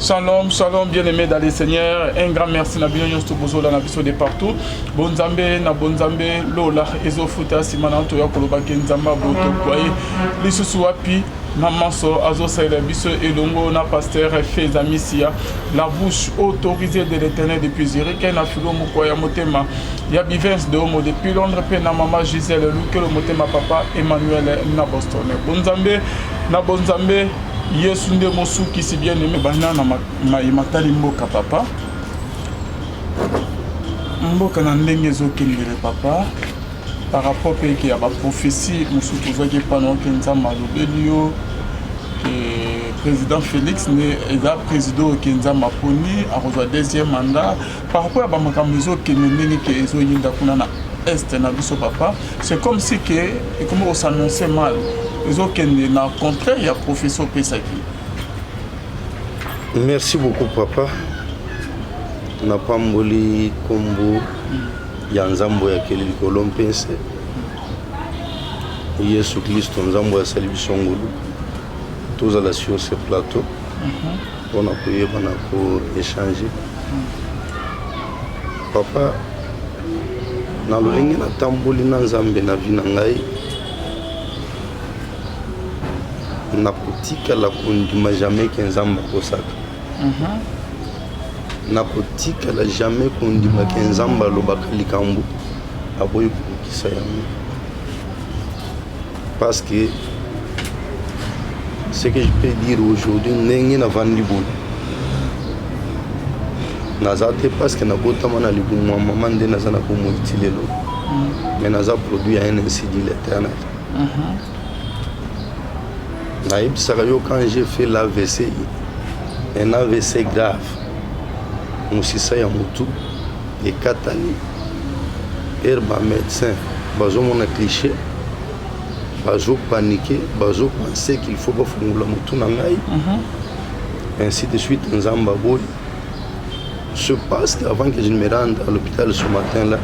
Shalom, shalom, bien-aimés dans les seigneurs. Un grand merci na bino nyonso bozola na biso de partout. Bonzambe na bonzambe lola ezofuta simana to ya koloba kenzamba boto kwaye. Lisusu wapi na maso azo sele biso elongo na pasteur Feza Misia. La bouche autorisée de l'Éternel depuis Zurich na filo mukoya motema. Ya bivens de homo depuis Londres pe na mama Gisèle Luke le motema papa Emmanuel na Boston. Bonzambe na bonzambe Yesu nde mosuki si bien aimé bana na matali mboka papa mboka na ndenge ezokendele papa par rapport pe ke ya ba prophétie mosuki ozwaki pano ke nzambe alobeli yo ke président Félix ne eza président ke nzambe aponi akozwa deuxième mandat par rapport ya bamakambo ezokende ndenge ke ezoyinda kuna na est na biso papa c'est comme si que comme on s'annonçait mal ezokende na contraire ya professeur Pesaki. Merci beaucoup papa. Na pamboli kombo ya nzambo ya kelili kolompense. Yesu Kristo nzambo ya salibiso ngulu. Tozala sur ce plateau. On a pu échanger. Papa na lolenge na tamboli na nzambe na vi na ngai. Na kotika la kondima jamais kenzamba kosaka. Na kotika la jamais kondima kenzamba lobaka likambu aboyi kokisa yango. Parce que ce que je peux dire aujourd'hui ndenge na vandi boulot. Nazate parce que na botama na libumu maman nde nazana ko moitilelo. Mais naza produit un incendie l'éternel. Quand j'ai fait l'AVC, un AVC grave, Moussissa Yamutu, et 4 années, herbe médecin, bazo mon cliché, bazo paniqué, bazo penser qu'il faut pas faire la moutou nangai, ainsi de suite, en Zambaboy. Se passe qu'avant que je ne me rende à l'hôpital ce matin-là,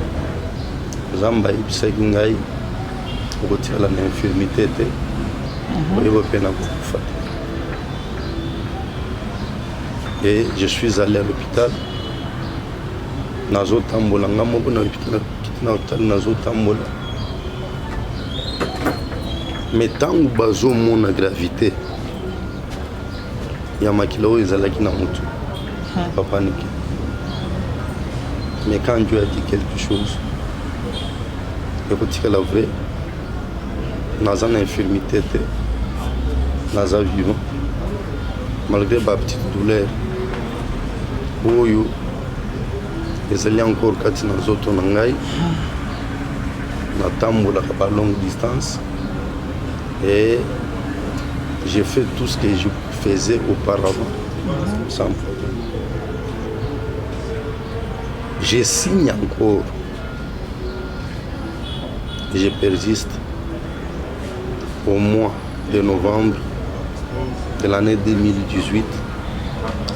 Zamba Ibsa Gungai, retire l'infirmité. Et je suis allé à l'hôpital. Nazo tambola ngamo na l'hôpital nazo tambola. Mais tant que bazo mon gravité, ya makilo ezalaki na mutu. Pas paniquer. Mais quand Dieu a dit quelque chose, écoutez la vraie, naza na infirmité. Naza vivant malgré ma petite douleur oyo ezali encore kati na zoto na ngai na tambola ka longue distance et j'ai fait tout ce que je faisais auparavant sans problème. Je signe encore et je persiste au mois de novembre de l'année 2018,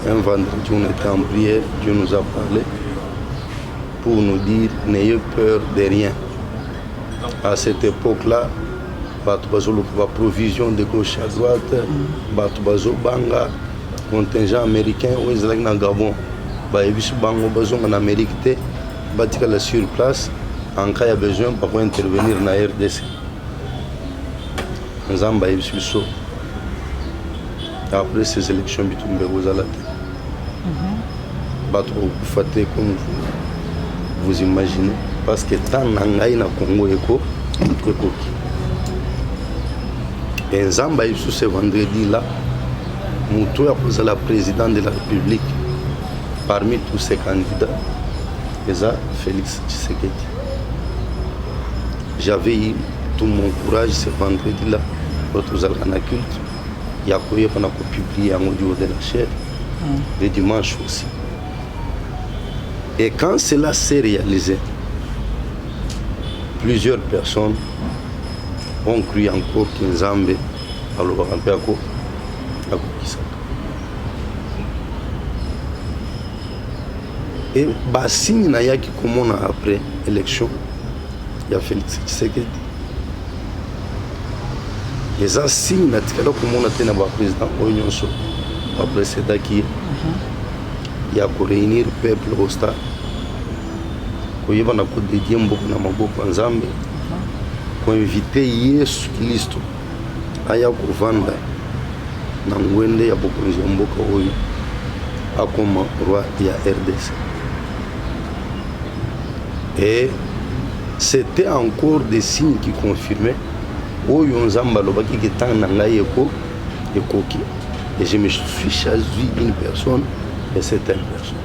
un vendredi, on était en prière, Dieu nous a parlé pour nous dire n'ayez peur de rien. À cette époque-là, la provision de gauche à droite, Banga, contingent américain, où ils sont en Gabon, en Amérique, sur place, en cas de besoin, pour intervenir dans la RDC. Nzamba Ibsuso. Après ces élections, comme vous imaginez, parce que tant Nangaï na Congo Eko, et Nzamba Ibsuso ce vendredi-là, Moutou a posé la présidente de la République parmi tous ces candidats, et ça, Félix Tshisekedi. J'avais eu tout mon courage ce vendredi-là. Pour un culte, il y a publié un audio de la chair, le dimanche aussi. Et quand cela s'est réalisé, plusieurs personnes ont cru encore que Nzambe a et signe qui commence après l'élection, il y a Félix Tshisekedi. Les signes naturels comme on a été président Oyonso après c'est qui Il y a pour réunir le peuple au stade. Il y a pour dédier beaucoup na maboko nzambe. Pour inviter Yesu Kristo aya kuvanda na ngwende ya bokonzi ya mboka oyo akoma roi ya RDC. Et c'était encore des signes qui confirmaient oyo nzamba lobaki ke tant na ngai ekoki. Et je me suis choisi une personne et c'est une personne.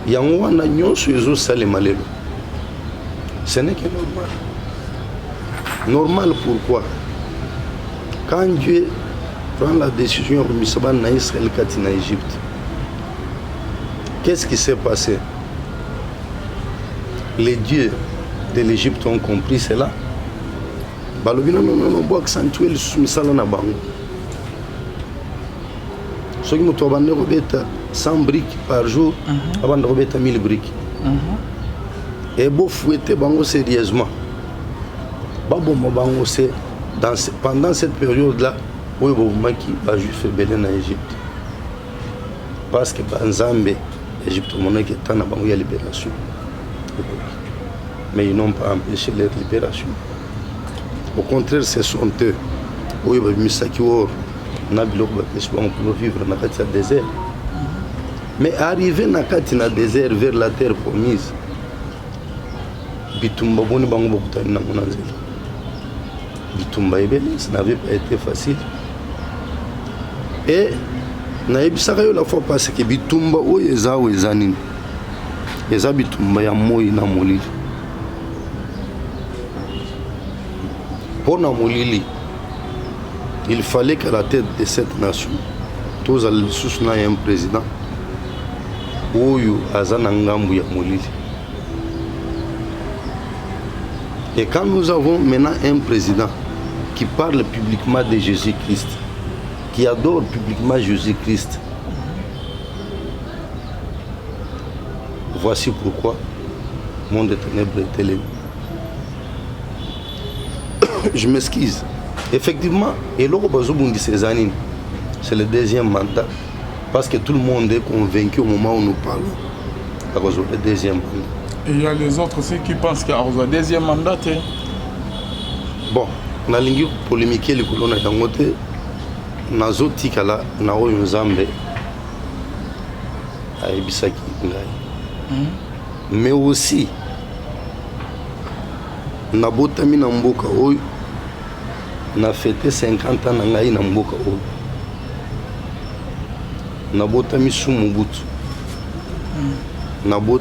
Yango wana nyonso ezosalema lelo. Ce n'est que normal. Normal pourquoi? Quand Dieu prend la décision de Misaban na Israël kati na Égypte, qu'est-ce qui s'est passé? Les dieux de l'Égypte ont compris cela. Balobi non, bon accentuer le misala na bango. Soki moto abande kobeta 100 briques par jour, abande kobeta 1000 briques. Et beau fouetter bango sérieusement. Baboma bango c'est pendant cette période-là, où Bobomaki va juste faire belé en Égypte. Parce que Banzambe, Égypte, mon est en bango la libération. Mais ils n'ont pas empêché leur libération. Au contraire, ce sont eux. Oui, Misaki Or, Nabilo pour vivre dans le désert. Mais arriver dans le désert vers la terre promise, Bitumba boni bango bokutani na monanzela. Bitumba ebele, ça n'avait pas été facile. Et naebisaka yo la fois passée que bitumba oyo eza nini. Eza bitumba ya moi na molili. Pour na molili, il fallait qu'à la tête de cette nation, tous les sous un président oyo azana ngambu ya molili. Et quand nous avons maintenant un président qui parle publiquement de Jésus-Christ, qui adore publiquement Jésus-Christ, voici pourquoi le monde des ténèbres est élevé. Je m'excuse. Effectivement, c'est le deuxième mandat, parce que tout le monde est convaincu au moment où nous parlons. Le deuxième mandat. Et il y a les autres aussi qui pensent qu'il y a un deuxième mandat. Bon, on a lingi polémiquer les colonnes à Yangote, Nazo Tikala, Nao Yunzambe, à Ebisaki Ngai. Mais aussi, Nabotami Namboka Oy, n'a fêté 50 ans Nangai Namboka Oy. Nabotami Sumubutu. Nabot.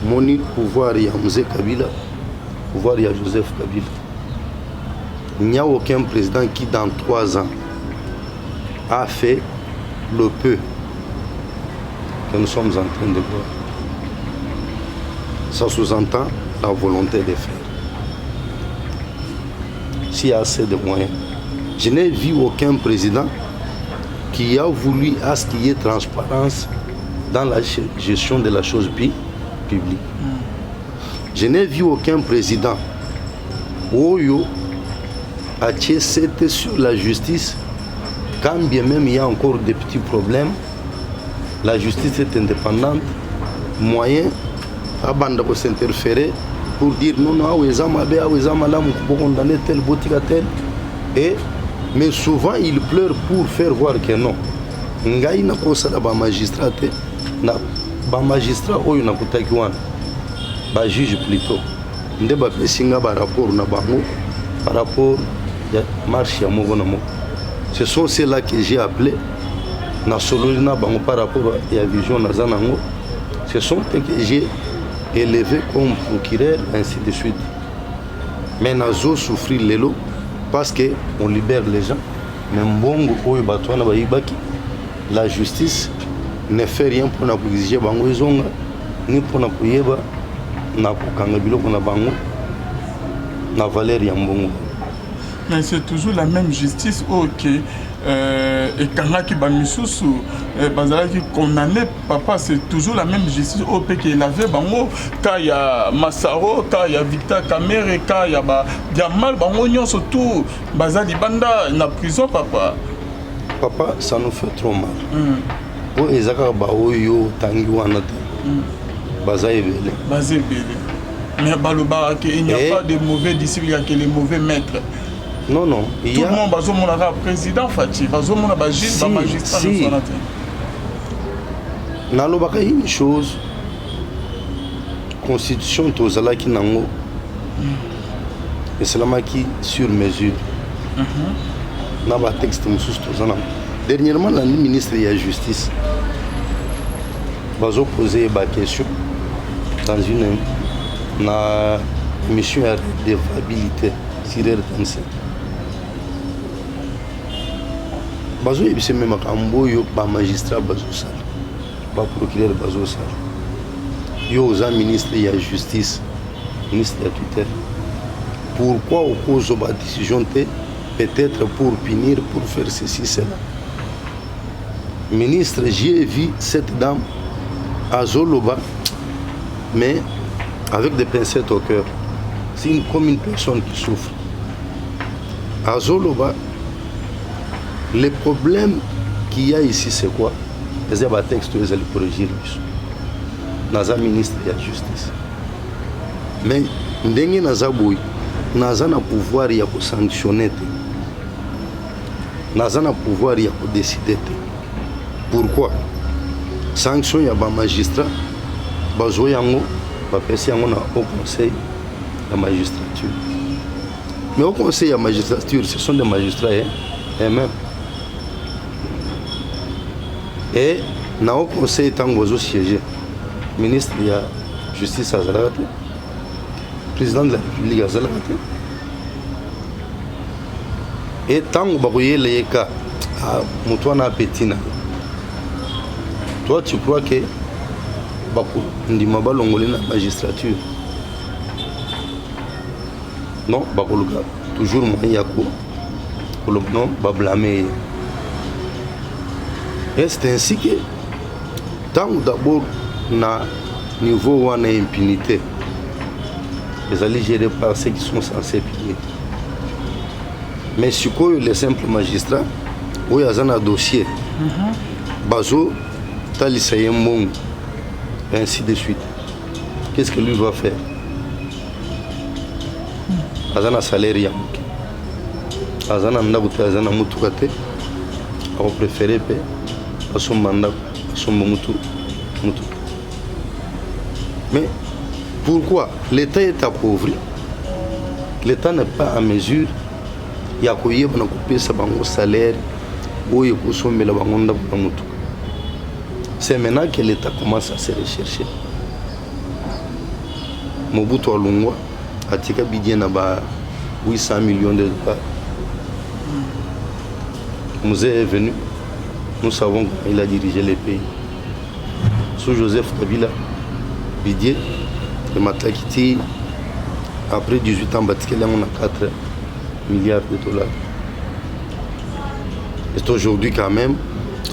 Moni pouvoir ya Mzee Kabila, pouvoir ya Joseph Kabila. Il n'y a aucun président qui dans 3 ans a fait le peu que nous sommes en train de voir. Ça sous-entend la volonté de faire. S'il y a assez de moyens. Je n'ai vu aucun président qui a voulu à ce qu'il y ait transparence dans la gestion de la chose publique. Je n'ai vu aucun président Oyo a c'était sur la justice, quand bien même il y a encore des petits problèmes. La justice est indépendante, moyen à bande pour s'interférer pour dire non, pour condamner tel boutique à tel. Mais souvent il pleure pour faire voir que non. Ngai na kosa ba magistrat na ba magistrat oyo na kutaki wana ba juge plutôt nde ba pesinga ba rapport na bango par rapport ya marche ya moko na moko. Ce sont ceux-là que j'ai appelé na sololi na bango par rapport ya vision na zanango. Ce sont eux que j'ai élevé comme procureur ainsi de suite. Mais nazo souffrir lelo parce que on libère les gens. Mais mbongo oyo batwana ba yibaki la justice ne fait rien pour na exiger bango ezonga ni pour na kuyeba na kokanga biloko na bango na valeur ya mbongo. Mais c'est toujours la même justice OK et quand qui ba misusu bazala qui condamné papa c'est toujours la même justice OK qui l'avait bango quand il y a Massaro quand il y a Victor Kamere quand il y a ba Diamal bango nyon surtout bazali banda na prison papa. papa, ça nous fait trop mal. Pour les Akabaoyo, Tangi Wanata, Bazaï Bélé. Mais Baloba, il n'y a pas de mauvais disciples, il n'y a que les mauvais maîtres. Non, non. Tout le monde va être président, Fatih, va être magistrat. Nalobaka une chose, constitution tozala ki nango, et c'est là qui sur mesure. N'a pas texte moussous tozana. Dernièrement, le ministre de la Justice va poser une question dans une mission de défabilité sur RTNC. Bazo est même un magistrat Bazo Sal, pas procureur Bazo Sal. Yo aux ministre de la Justice, ministre de la tutelle. Pourquoi on pose la décision peut-être pour punir, pour faire ceci, cela. Ministre, j'ai vu cette dame à Zoloba, mais avec des pincettes au cœur. C'est comme une personne qui souffre. À Zoloba, le problème qu'il y a ici, c'est quoi? C'est un texte que vous pour régir. Naza ministre de la Justice. Mais, ndenge naza boy, naza na pouvoir ya ko sanctionner. Naza na pouvoir ya ko décider. Pourquoi? Sanction ya ba magistrat, bazo yango, ba pesi yango na au conseil de magistrature. Mais au conseil de magistrature, ce sont des magistrats eux-mêmes. Et na au conseil tango bazo siéger, ministre de la Justice azalaka, président de la République azalaka. Et tango bakoye leka a mutwana petina. Toi, tu crois que Ndimaba Longolé na magistrature? Non, Bakoluka, toujours moyen yako, non, va blâmer. Et c'est ainsi que, tant d'abord, na niveau où on a impunité, les alliés gérés par ceux qui sont censés punir. Mais si les simples magistrats, où il y a un dossier, Bazo, Talisa Yembong, et ainsi de suite. Qu'est-ce que lui va faire? Azana salaire Yamuki. Azana Ndagoute, Azana Moutoukate, on préférait à son mandat, à son Moutou. Mais pourquoi? L'État est appauvri. L'État n'est pas en mesure. Il y a couillé pour couper sa salaire ou il faut sommer la bangonda pour Moutou. C'est maintenant que l'État commence à se rechercher. Mobutu Alungwa a tika bidien na ba 800 millions de dollars. Mouzé est venu, nous savons qu'il a dirigé les pays. Sous Joseph Kabila, Bidier, le Matlakiti, après 18 ans, on a 4 milliards de dollars. Et aujourd'hui quand même,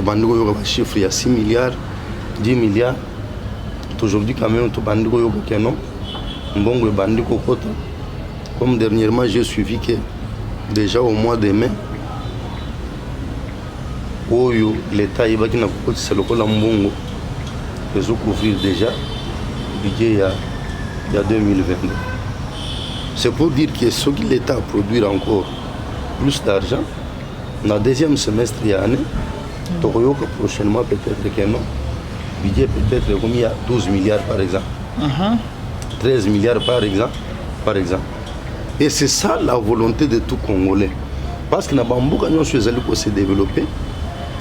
le chiffre il y a 6 milliards, 10 milliards. Aujourd'hui quand même, comme dernièrement j'ai suivi que déjà au mois de mai, l'État il va couvrir déjà le budget il y a 2022. C'est pour dire que ce que l'État produit encore plus d'argent, dans le deuxième semestre de l'année, prochainement peut-être que non. Le budget peut-être comme il y a 12 milliards par exemple. 13 milliards par exemple. Et c'est ça la volonté de tout Congolais. Parce que Nabamboka nous se développer,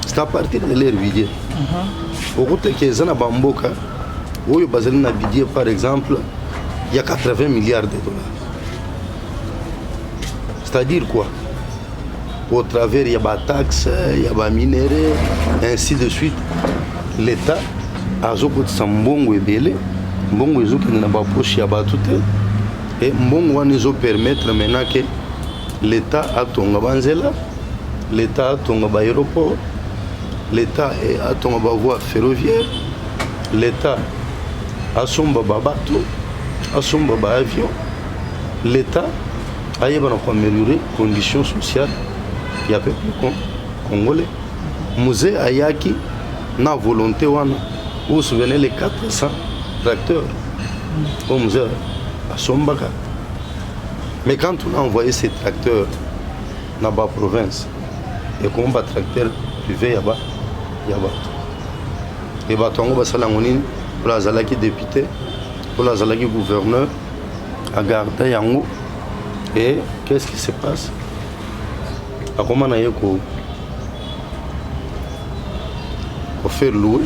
c'est à partir de leur budget. Au côté que les Nabamboka, où il y a budget par exemple, il y a 80 milliards de dollars. C'est-à-dire quoi? Au travers, il y a des taxes, il y a des minéraux, ainsi de suite. L'État a un mbongo ebele, mbongo ezo qui n'a pas poche ya tout et mbongo nous permettre maintenant que l'État a tonga banzela, l'État a tonga ba aéroport, l'État a tonga ba voie ferroviaire, l'État a son ba bateau, a son ba avion, l'État a améliorer les conditions sociales. Il y a peuple congolais. musée ayaki na volonté wana. Vous vous souvenez les 400 tracteurs au musée à Sombaka. Mais quand on a envoyé ces tracteurs dans la province, et qu'on va tracteur privé là-bas, et batongo basalangonini pour la zalaki député, pour la zalaki gouverneur, à garder yango. Et qu'est-ce qui se passe? À comment on a eu faire louer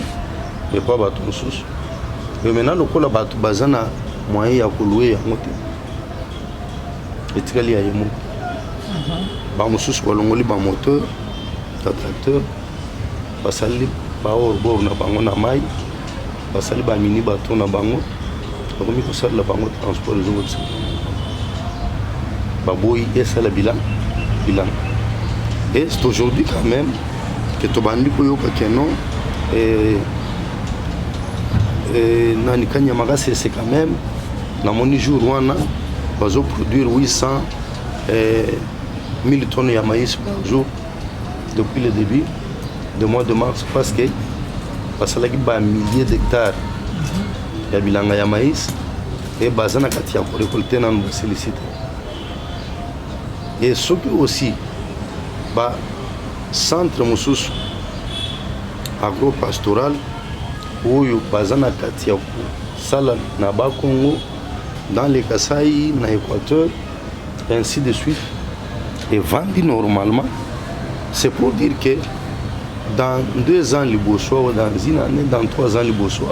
et pas bateau sous. Et maintenant le cola bateau bazana moyen à louer yango te. Et tu as lié à yemo. Bamoussous balongoli ba moteur, tracteur, basali ba orbor na bango na mai, basali ba mini bateau na bango. Comme il faut ça la bango transport les autres. Baboui et ça le bilan. Et c'est aujourd'hui quand même que Tobandi Koyoka Kenon et Nani Kanyamaga c'est quand même dans mon jour on a produire 800 1000 tonnes de maïs par jour depuis le début du mois de mars parce qu'il y a milliers d'hectares de bilanga ya maïs et bazana katia pour récolter dans nos sollicité. Et ce qui aussi centre Moussous agro-pastoral où bazana katia sala na Congo dans les Kasaï, dans l'Équateur, ainsi de suite, et vendu normalement, c'est pour dire que dans 2 ans, les Bossois, dans une année, dans 3 ans, les Bossois,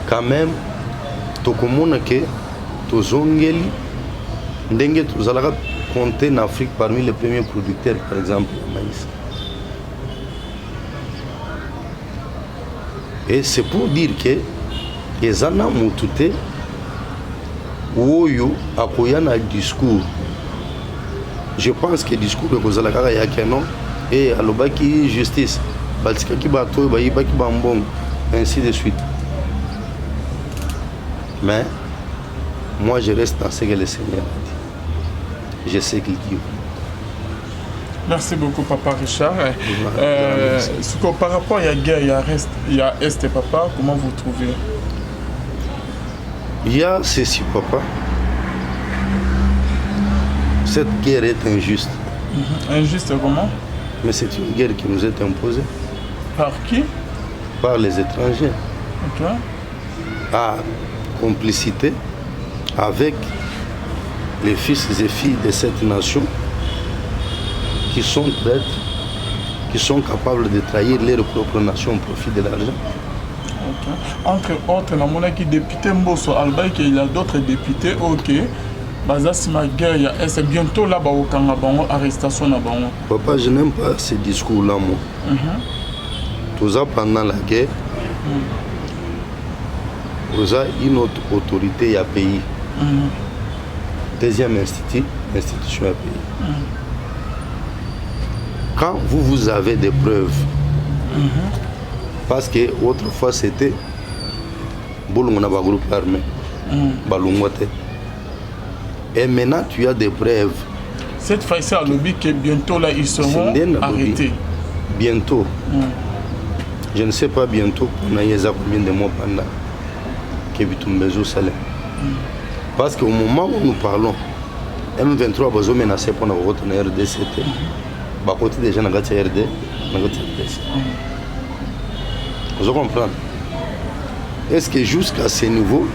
quand même, tout le monde que tout zongeli, ndenge tout zalaka compter en Afrique parmi les premiers producteurs, par exemple, de maïs. Et c'est pour dire que les ana mutute Oyo akoya na discours. Je pense que le discours de Kozalaka Yakenon et alobaki justice, Baltika ki bato, bayibaki bambong, ainsi de suite. Mais moi je reste dans ce que le Seigneur a dit. Je sais qu'il dit. Merci beaucoup, Papa Richard. Par rapport à la guerre, il y a Est, Papa, comment vous trouvez? Il y a ceci, Papa. Cette guerre est injuste. Injuste comment? Mais c'est une guerre qui nous est imposée. Par qui? Par les étrangers. Okay. À complicité avec les fils et filles de cette nation qui sont prêts, qui sont capables de trahir leur propre nation au profit de l'argent. Okay. Entre autres, on a qui député Mbosso Alba, il y a d'autres députés, ok. Bazasima guerre, c'est bientôt là-bas au Kangabongo, arrestation là-bas. Papa, je n'aime pas ces discours-là, moi. Tout ça pendant la guerre, vous avez une autre autorité à payer. Deuxième institution à payer. Quand vous avez des preuves, parce que autrefois c'était Bolongona groupe armé, Balungote. Et maintenant tu as des preuves. Cette fois-ci à lobby que bientôt là ils seront arrêtés. Bientôt. Je ne sais pas bientôt on a combien de mois pendant que Bitumbezo Salem. Parce qu'au moment où nous parlons, M23 a besoin menacé pour nous retenir RDCT. Bah côté des gens dans RD, dans RDC. Vous comprenez? Est-ce que jusqu'à ce niveau,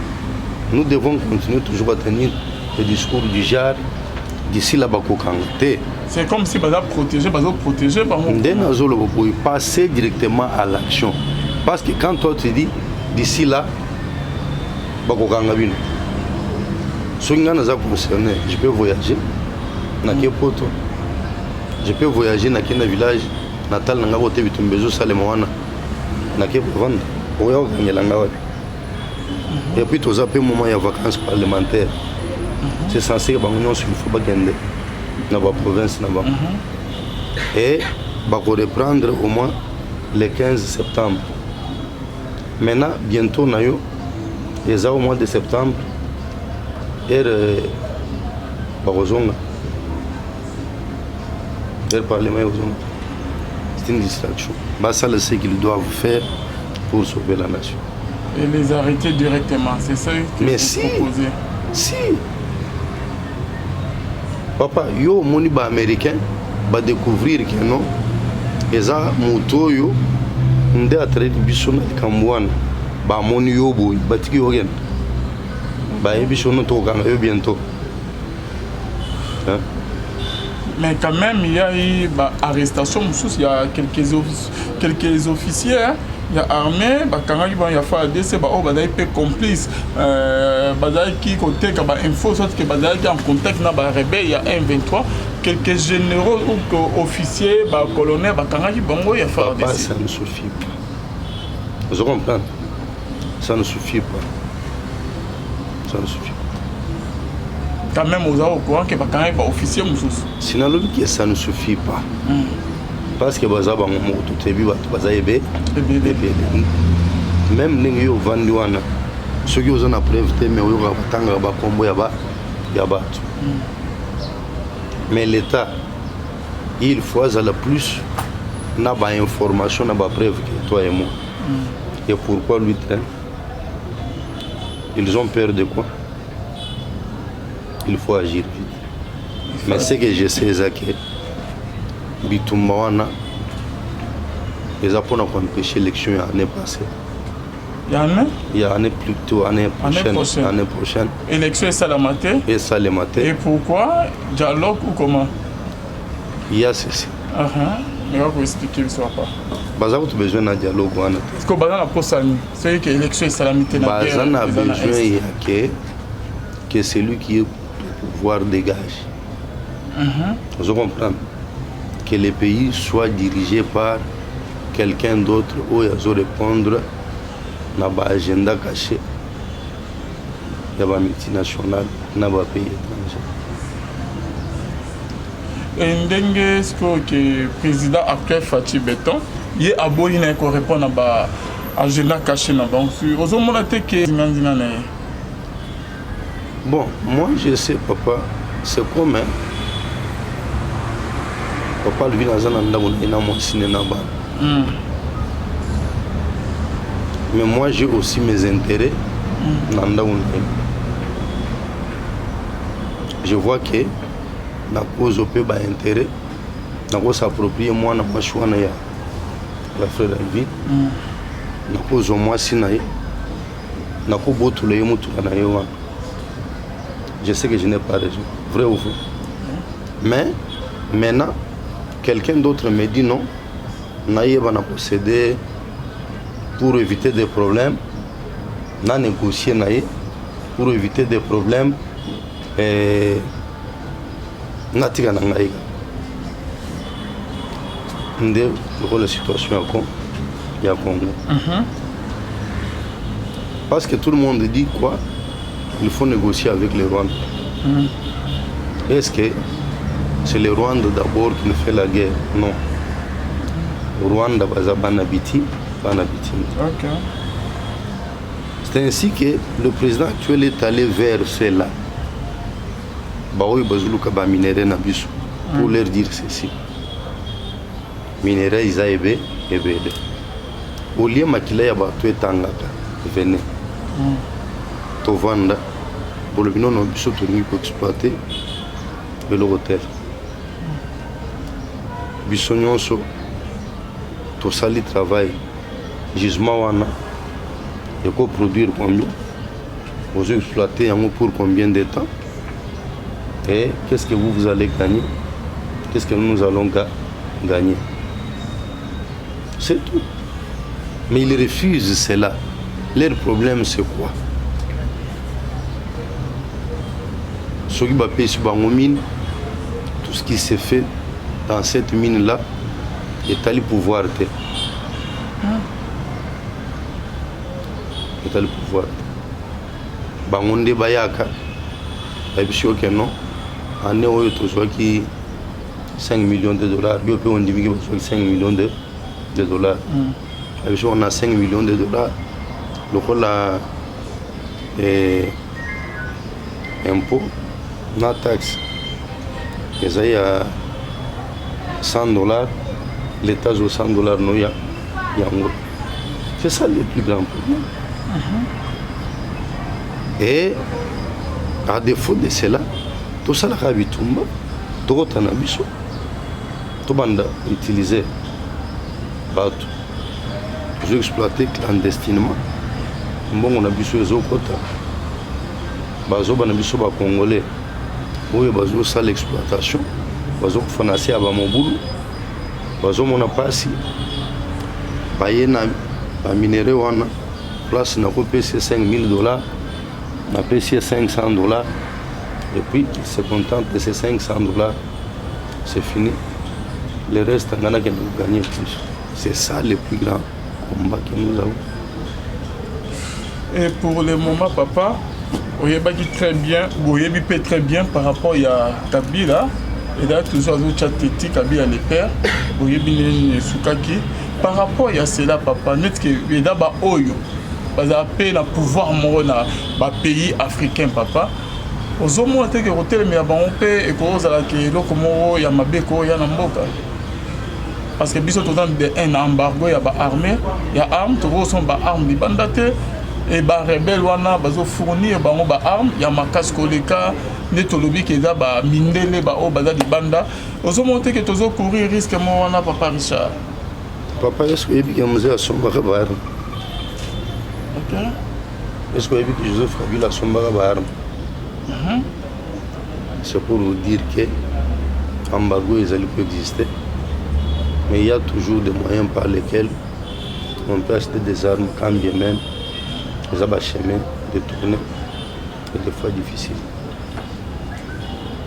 nous devons continuer toujours à tenir le discours du genre d'ici là-bas qu'au Kangote? C'est comme si vous protégé, vous pouvez passer directement à l'action. Parce que quand toi tu dis d'ici là, je peux voyager dans quel poteau? Je peux voyager dans quel village natal dans côté Bitumbezo Salemoana na quel vendre et puis tous après moment il y a vacances parlementaires. C'est censé que il faut pas gagner dans la province là-bas. Et reprendre au moins le 15 septembre. Maintenant bientôt nayo les au mois de septembre et parlement une distraction. Bah, ça, c'est ce qu'ils doivent faire pour sauver la nation. Et les arrêter directement, c'est ça que Mais vous proposez? Si. Papa, yo, moni ba américain, va découvrir que non, et ça, moto yo, on a traité bisona Kambouane, ba moni yo boy, ba tiki yo gen, ba bisona to kanga yo bientôt. Hein? Mais quand même, il y a eu bah, arrestation, il y a quelques officiers, hein. Il y a armé, quand il y a fait ADC, il y a été complice, qui contacte info, soit que il y a en contact avec les rebelles, il y a 1-23, quelques généraux ou officiers, colonels, quand il y a fait ADC. Ça ne suffit pas. Vous comprenez? Ça ne suffit pas. Ça ne suffit pas. Quand même, vous avez au courant que quand il y a officier, sinon, ça ne suffit pas. Parce que même les gens vendent ceux qui ont preuve mais mais l'État il faut la plus n'a pas information n'a pas preuve que toi et moi. Et pourquoi lui traîne? Ils ont peur de quoi? Il faut agir vite. Mais ce que je sais c'est que Bitumbawana, les Japonais ont empêché l'élection l'année passée. Il y en a? Il y a année plutôt année prochaine. Élection et Salamaté? Et Salamaté. Et pourquoi? Dialogue ou comment? Il y a ceci. Mais vous expliquer le soir pas. Vous avez besoin d'un dialogue. Parce que vous avez besoin c'est que l'élection et Salamaté n'a pas besoin que celui qui est au pouvoir dégage. Vous comprenez? Que le pays soit dirigé par quelqu'un d'autre où il faut répondre à l'agenda caché. Il y a un multinational, il y a un pays étranger. Et ce que le président actuel Fatih Béton, il a aboli pour répondre à l'agenda caché. Donc, vous avez que bon, moi je sais, papa, c'est comme papa lui mais moi j'ai aussi mes intérêts. Je vois que la cause peut pas intérêt, la cause s'approprier moi na choix na ya frère Alvin, la cause moi sinaï, na ko botule mutu na yo. Je sais que je n'ai pas raison, vrai ou faux. Mais maintenant quelqu'un d'autre me dit non, naïe va procéder pour éviter des problèmes, n'a négocié naïe pour éviter des problèmes et n'a tiré na naïe. Ndé la situation il y a Congo. Parce que tout le monde dit quoi? Il faut négocier avec les Rwandais. Est-ce que c'est le Rwanda d'abord qui nous fait la guerre? Non. Le Rwanda banabiti. C'est ainsi que le président actuel est allé vers cela. Pour leur dire ceci. Minerai Isaïbe et Bede. Au lieu de y Tangata, venez. Tovanda, pour le bilan, nous avons exploiter l'hôtel. Bisognoso, tout ça, le travail, gisement, de quoi produire combien, vous exploitez pour combien de temps, et qu'est-ce que vous allez gagner, qu'est-ce que nous allons gagner. C'est tout. Mais ils refusent cela. Leur problème, c'est quoi? Ce qui va payer sur la mine, tout ce qui s'est fait dans cette mine-là est allé pouvoir. Est allé pouvoir. Bangonde Bayaka, et puis sûr que non, en est où qui 5 millions de dollars, il peut on dit 5 millions de dollars. Et puis on a 5 millions de dollars, le rôle est impôt, la taxe. Et ça y a 100 dollars, l'État aux 100 $, non, c'est ça le plus grand problème. Et à défaut de cela, tout ça, la Kabitumba, tout le temps, tout le monde utilisé, tout exploité clandestinement. Bon, on a vu sur les autres côtés. Bazo banabiso ba congolais oyo bazo sala l'exploitation bazo financer aba mobulu bazo mona pasi bayena ba minéraux wana place na ko pese $5,000 na pese $500 et puis il se contente de ces $500, c'est fini, le reste on a gagné plus. C'est ça le plus grand combat que nous avons. Et pour le moment, papa, vous avez très bien, vous avez très bien par rapport à Kabila, et là, toujours à Tchateti, Kabila le père, vous avez bien Soukaki. Par rapport à cela, papa, net que vous avez d'abord Oyo, vous avez le pouvoir dans le pays africain, papa. Vous avez montré que vous avez mis à Bampé et que vous avez dit que vous avez mis à Namboka. Parce que biso toza un embargo ya ba armée ya arme to sont ba arme di bandate et ba rebelle wana bazo fournir bango ba arme ya makasi koleka netolobi ke za ba mindele ba o baza di banda ozo monter que tozo courir risque mo wana papa Richard. Papa est-ce que ebi ke mzee asomba ka ba arme? OK. Est-ce que ebi que Joseph Kabila asomba ka ba arme? C'est pour vous dire que embargo ezali peut exister. Mais il y a toujours des moyens par lesquels on peut acheter des armes quand bien même les abachemins de tourner et des fois difficile.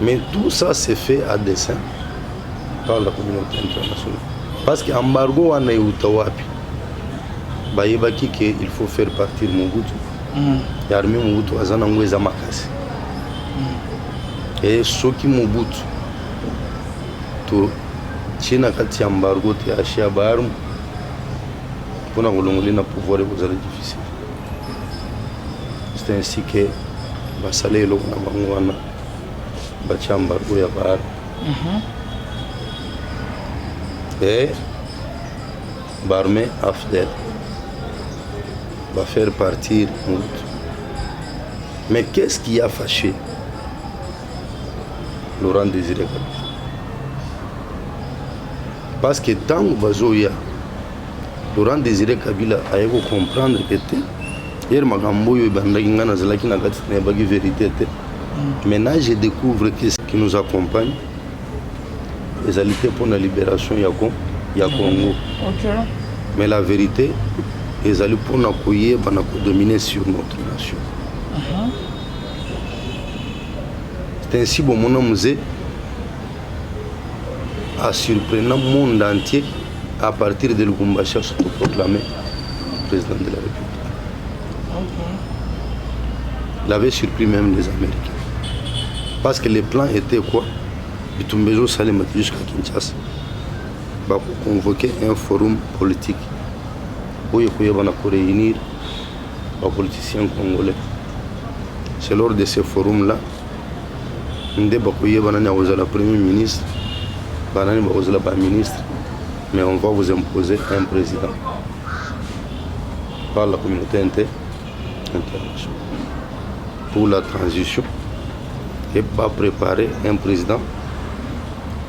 Mais tout ça c'est fait à dessein par la communauté internationale. Parce qu'embargo on a eu Tawapi. Bayebaki qu'il faut faire partir Mobutu. L'armée Mobutu a zanangweza makasi. Et ceux qui Mobutu tout China kati embargo te achia barme pour nous na pouvoir de vous difficile. C'est ainsi que va saler le na bangwana ba embargo ya bar. Et Barmé Afdel va faire partir Mout. Mais qu'est-ce qui a fâché Laurent Désiré Kabila? Parce que tant que Laurent Désiré Kabila a eu comprendre que maintenant je découvre que ce qui nous accompagne, les alliés pour la libération du Congo. Mais la vérité, les alliés pour dominer sur notre nation. C'est ainsi que mon musée a surpris le monde entier à partir de Lubumbashi à se proclamer président de la République. Il avait surpris même les Américains. Parce que les plans étaient quoi? Bitumbezo Salem jusqu'à Kinshasa. Pour convoquer un forum politique où il y a réunir les politiciens congolais. C'est lors de ce forum-là que le Premier ministre, le ministre, mais on va vous imposer un président par la communauté internationale pour la transition et pas préparer un président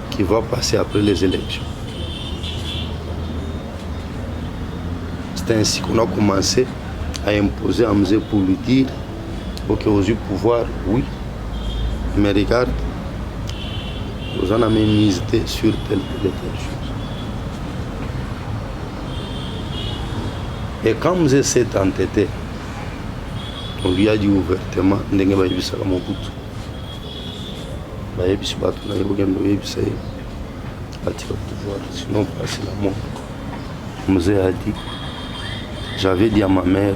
qui va passer après les élections. C'est ainsi qu'on a commencé à imposer à Mzé pour lui dire ok, aux yeux pouvoir, oui, mais regarde, vous en avez misé sur telle chose. Et quand Mzé s'est entêté, on lui a dit ouvertement, ndenge bayebisaka Mobutu. Bayebisi bato na yebogendo yebisa ye atika pouvoir, sinon passer la mort. Mzé a dit, j'avais dit à ma mère,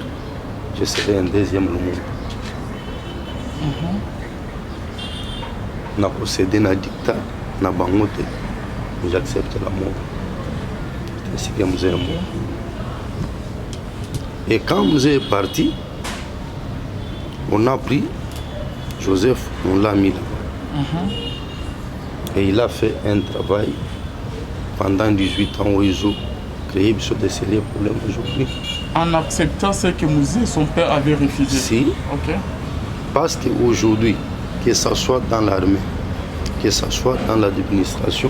je serai un deuxième le monde. Na procédé na dictat, na bangote, j'accepte la mort. C'est ainsi que Mzé est mort. Et quand Mzé est parti, on a pris Joseph, on l'a mis là-bas. Et il a fait un travail pendant 18 ans, ils ont créé des sérieux problèmes aujourd'hui. En acceptant ce que Mouzé, son père, avait refusé. Si. Ok. Parce qu'aujourd'hui, que ce soit dans l'armée, que ce soit dans l'administration,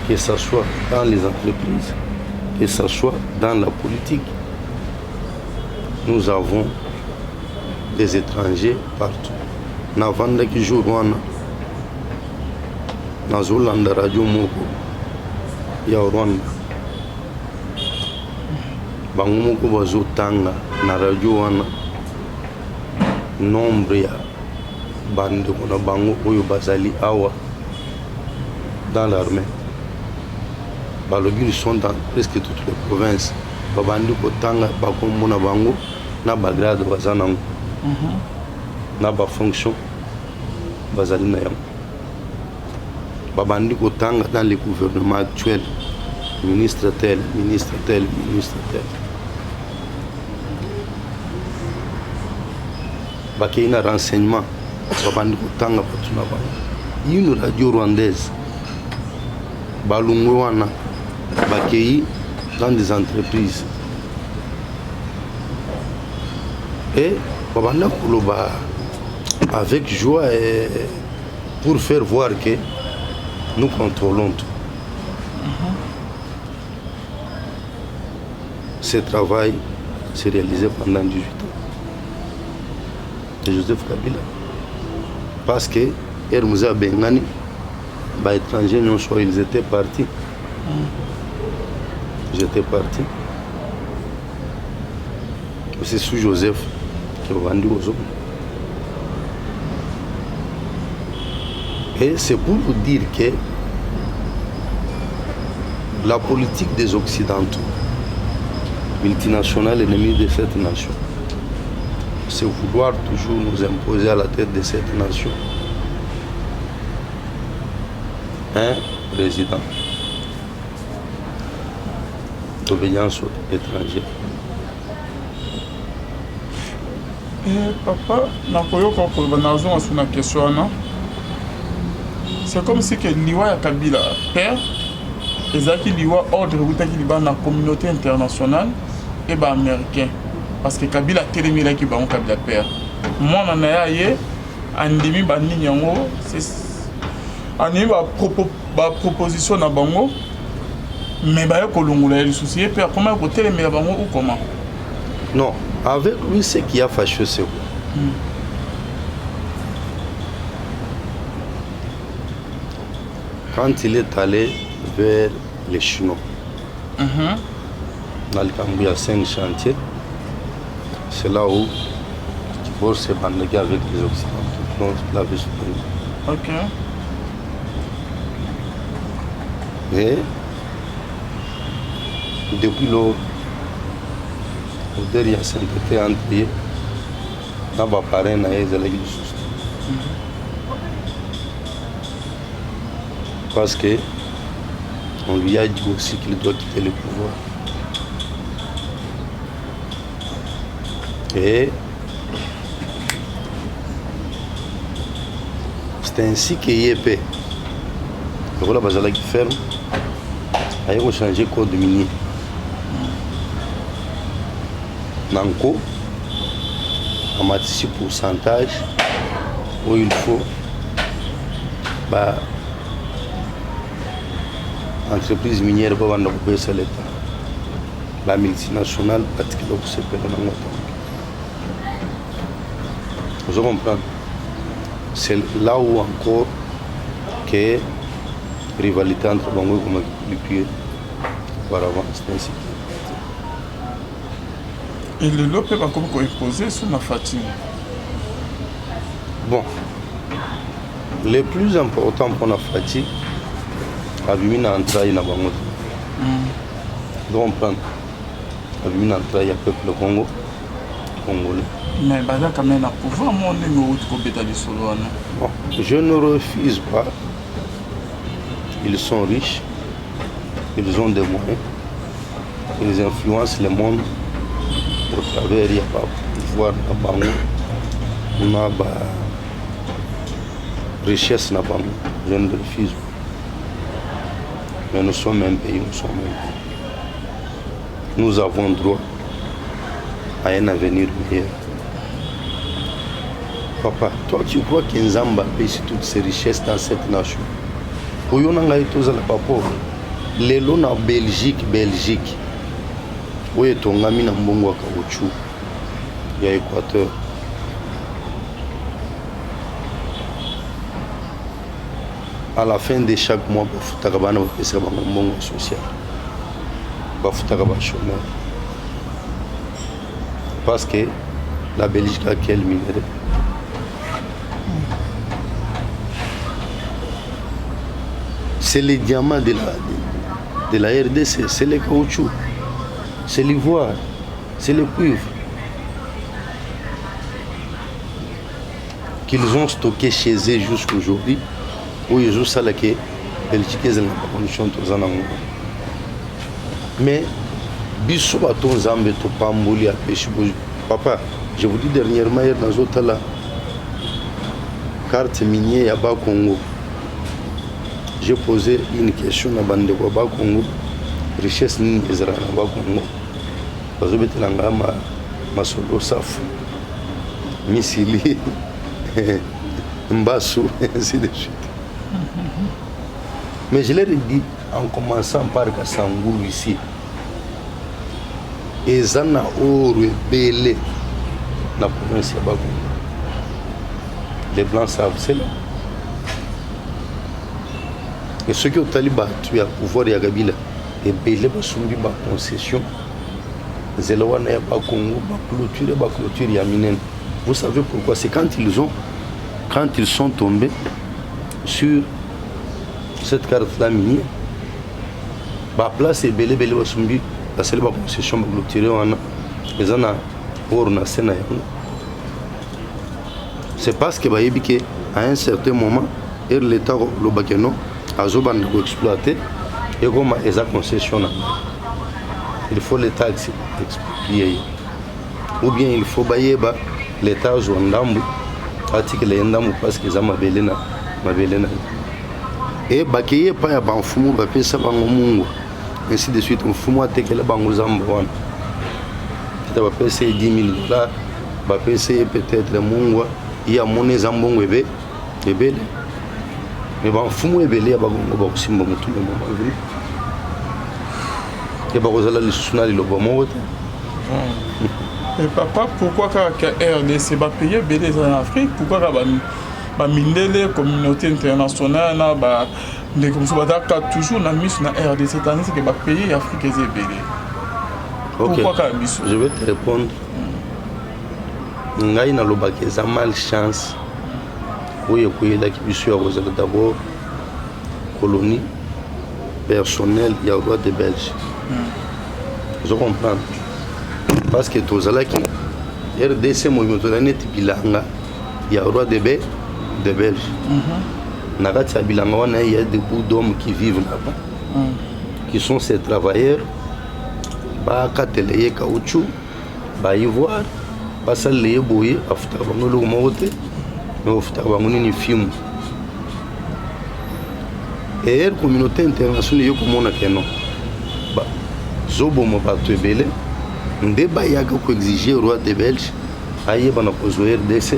que ce soit dans les entreprises, que ce soit dans la politique, nous avons des étrangers partout. Navanda qui joue Rwanda, Nazolanda Radio Moko, ya Rwanda. Bango Moko bazo tanga na radio wana. Nombre ya bande kona bango oyo bazali awa dans l'armée. Balobi ils sont dans presque toutes les provinces. Babandi kotanga bakomona bango na bagrade bazanango. Na ba fonction bazali na yango. Babandi kotanga dans le gouvernement actuel. Ministre tel, ministre tel, ministre tel. Bakina renseignement, babandi kotanga batuna bango. Une radio rwandaise, balungu wana, bakei dans des entreprises. Et babandi koloba avec joie et pour faire voir que nous contrôlons tout. Ce travail s'est réalisé pendant 18 ans de Joseph Kabila. Parce que Hermouza Bengani, les étrangers, ils étaient partis. J'étais parti. C'est sous Joseph qui a vendu aux hommes. Et c'est pour vous dire que la politique des Occidentaux, multinationale ennemie de cette nation, c'est vouloir toujours nous imposer à la tête de cette nation un président d'obéissance étrangère. Papa, c'est comme si que Liwa Kabila, père, et Liwa ordre de la communauté internationale et américain. Parce que Kabila télémira qui va Kabila père. Moi, on a eu un demi bani yango, c'est une proposition na bango, mais bah kolongula le souci père comment ko télémira bango ou comment? Non, avec lui ce qui a fâché c'est quoi? Quand il est allé vers les Chinois, dans le Cambouis, il y a 5 chantiers. C'est là où Tibor s'est bandé avec les Occidentaux. Donc, il avait soutenu. Ok. Et depuis lors, il y a sainteté entre eux. Il y a des parents qui ont été parce qu'on lui a dit aussi qu'il doit quitter le pouvoir. Et c'est ainsi que YEP, le rôle de qui ferme, a changé le code minier. Nanko, on m'a dit pourcentage où il faut. Entreprise minière va vendre l'État. La multinationale, particulièrement pour se payer dans notre temps. Vous comprenez? C'est là où encore que la rivalité entre Bango et Lipier auparavant, c'est ainsi. Et le lot peut pas comme imposer sur la fatigue. Bon, le plus important pour la fatigue, Abimina entraille na bango. Donc prendre Abimina entraille le peuple Congo, congolais. Mais bada quand même à pouvoir mon numéro de compétence de solo. Bon, je ne refuse pas. Ils sont riches, ils ont des moyens, ils influencent le monde au travers il y a pas pouvoir na bango, on a richesse na bango. Je ne refuse pas. Mais nous sommes un pays, nous avons droit à un avenir meilleur. Papa, toi tu crois qu'Nzamba pêche toutes ces richesses dans cette nation? Pour nous, on a été pauvres. Les lots en Belgique, où est ton ami na mbongo wa caoutchouc, il y a Équateur. À la fin de chaque mois, il y a un mbongo social. Il y a un chômeur. Parce que la Belgique a quel minerai? C'est les diamants de la RDC, c'est le caoutchouc, c'est l'ivoire, c'est le cuivre qu'ils ont stocké chez eux jusqu'à aujourd'hui, où ils ont ça là que Belgique est dans la condition de ans. Mais biso baton zambe to pamboli à pêche. Papa, je vous dis dernièrement hier dans autre là carte minière à Bas Congo. J'ai posé une question à Bande de Bas Congo, richesse ni Israël à Bas Congo. Parce que l'anga ma solo saf, misili, mbassou, ainsi de suite. Mais je leur ai dit en commençant par Kassangou ici, et Zana Oro Belé, la province de Bas Congo. Les Blancs savent, c'est là. Et ceux qui ont talibé tu as pouvoir de Yagabila et belé ba sumbi ba concession zelawana ya ba Congo ba clôture ya minen. Vous savez pourquoi? C'est quand ils sont tombés sur cette carte là minière ba place et belé ba sumbi la seule ba concession ba clôture wana les ana pour na sena ya. C'est parce que ba yebi que à un certain moment l'État le bakeno Azoban doit exploiter et comme les concessions. Il faut l'État expliquer. Ou bien il faut bailler l'État aux Ndambu, article les Ndambu parce qu'ils ont ma belena. Et bakiye pas ya banfumu bape ça bango mungu. Ainsi de suite, on fumu atekele bango zambo. Tu vas payer 10 000 $, va payer peut-être mungu, il y a monnaie zambongo ebe. Mais bon, fumu ebele abagongo ba kusimba mutu le moment venu. Et ba kozala le sunali lo bomo. Et papa, pourquoi que RDC va payer belé en Afrique? Pourquoi ba mindele communauté internationale na ba les comme ça ba toujours na mis na RDC tandis que ba payer Afrique est belé. Pourquoi ka biso? Je vais te répondre. Ngai na lobaki za malchance. Oui, qui suis d'abord colonie personnelle, il y a le droit de Belge. Je comprends. Parce que tous les qui RDC, il y a le droit de Belge. Il y a des bouts d'hommes qui vivent là-bas, qui sont ces travailleurs, qui caoutchouc, ivoire, qui bouillé, mais au final, on a une film. Et la communauté internationale, comme on a fait, non. Zobo m'a pas tué belé. Ndeba yaga ko exiger roi de Belge. Aïe, on a posé RDC.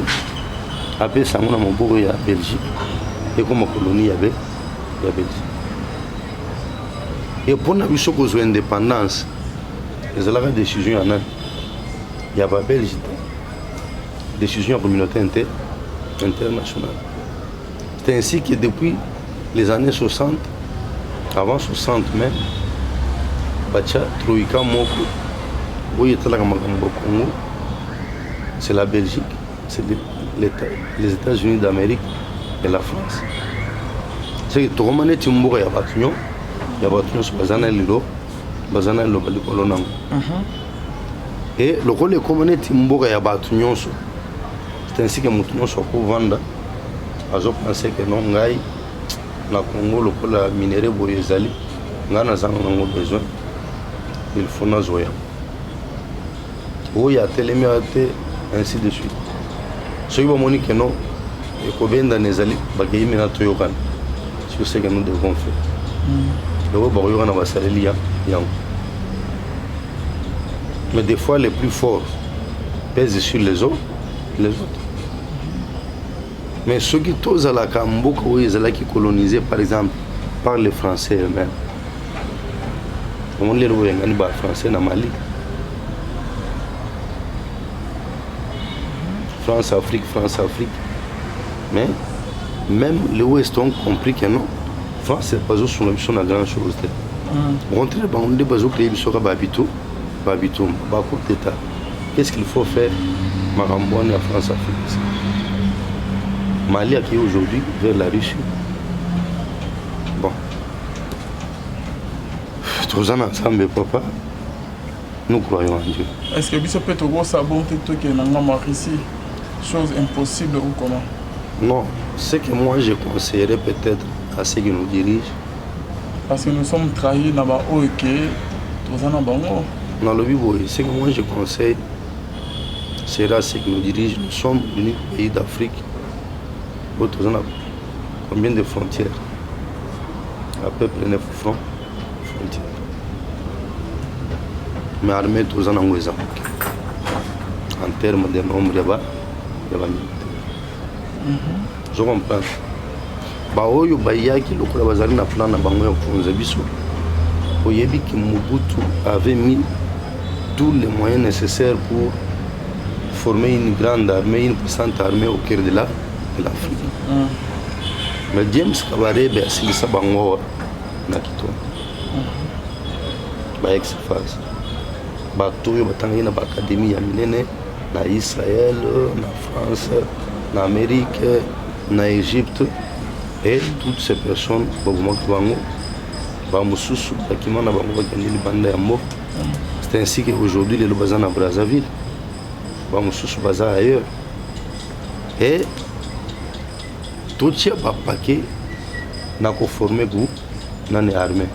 Après ça, on a mon bourreau à Belgique. Et comme colonie, il y avait Belgique. Et pour la mission de l'indépendance, les la décision en il y a pas Belgique. Décision de la communauté internationale. C'est ainsi que depuis les années 60, avant 60 même, Troïka Moko, c'est la Belgique, c'est les États-Unis d'Amérique et la France. C'est que tout le monde est Timbour et Abatunion, il y a Abatunion sur Bazana Lilo, Bazana Lilo Balikolonang. Et le rôle est comme on est Timbour et Abatunion. C'est ainsi que nous sommes pour vendre. Je pense que non, Ngaï, la Congo, le minerai Boyezali, nous avons besoin. Il faut nous zoyer. Oui, il y a téléméaté, ainsi de suite. Ce qui va me dire que non, il faut bien dans les alliés, il y a un toyokan. C'est ce que nous devons faire. Mais des fois, les plus forts pèsent sur les autres. Mais ceux qui sont à la Camboka, qui colonisés par exemple par les Français eux-mêmes. Comment les Français dans Mali? France-Afrique. Mais même les Ouest ont compris que non. France, c'est pas juste une grande chose. Qu'est-ce qu'il faut faire? Marambouane à France-Afrique. Mali qui est aujourd'hui vers la Russie. Bon. Tous ensemble, papa, nous croyons en Dieu. Est-ce que vous pouvez trouver sa bonté qui est dans ici? Chose impossible ou comment? Non, ce que moi je conseillerais peut-être à ceux qui nous dirigent. Parce que nous sommes trahis dans le OK, tous en bango. Dans le Bible, ce que moi je conseille, c'est à ceux qui nous dirigent. Nous sommes l'unique pays d'Afrique. Tous en combien de frontières? À peu près 9 frontières. Mais armée tous en Angoïsa. En termes de nombre, il y a je comprends. Baoyo Bayaki, le Koulabazari n'a plan à Bango pour Zabiso. Oyebi qui Mobutu avait mis tous les moyens nécessaires pour former une grande armée, une puissante armée au cœur de l'Afrique. Mais James Kabarebe a signé ça Bango Nakito. Baex phase. Batoyo Batangi na Académie Yaminene, na Israël, na France, na Amérique, na Égypte. Et toutes ces personnes, c'est ainsi qu'aujourd'hui, les Lobazans à Brazzaville, ailleurs. Et tout ce paquet n'a qu'à former pour une armée.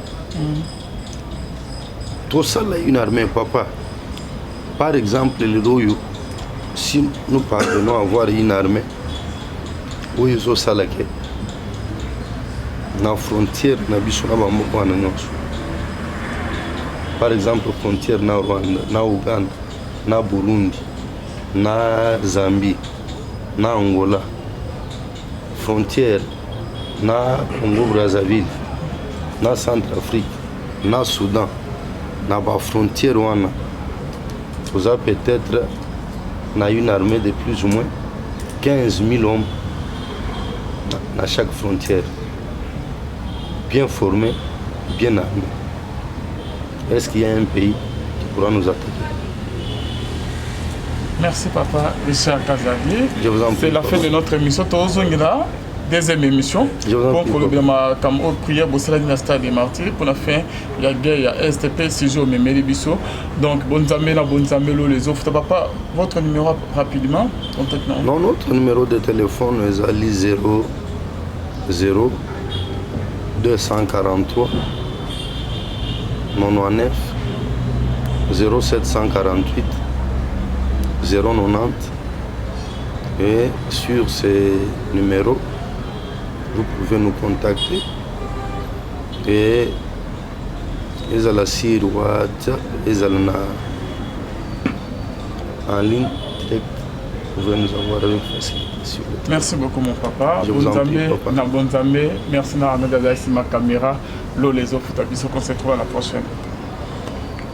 Tout ça, une armée, papa. Par exemple, les Royaux, si nous parvenons à avoir une armée, où ils ont ça, na frontière na biso na bamoko wana nyonso. Par exemple, frontière na Rwanda, na Uganda, na Burundi, na Zambie, na Angola, frontière na Congo Brazzaville, na Centrafrique, na Soudan, na ba frontière wana. Vous avez peut-être na une armée de plus ou moins 15 000 hommes à chaque frontière. Bien formé, bien armé. Est-ce qu'il y a un pays qui pourra nous attaquer? Merci papa Richard Kazadi. Je vous en prie. C'est la fin de notre émission. Deuxième émission. Donc pour le bien comme autre prière pour la dynastie des martyrs pour la fin il y a guerre il y a STP Sijo Memeli Bisso. Donc bonne zamelo les autres. Papa, votre numéro rapidement. Non, notre numéro de téléphone est à 00 243 99 0748 090 et sur ces numéros vous pouvez nous contacter et ils allaient sur WhatsApp, ils allaient en ligne direct, vous pouvez nous avoir avec facilité. Merci beaucoup mon papa. Je vous en prie, papa. Merci na ma caméra. Les autres, on se retrouve à la prochaine.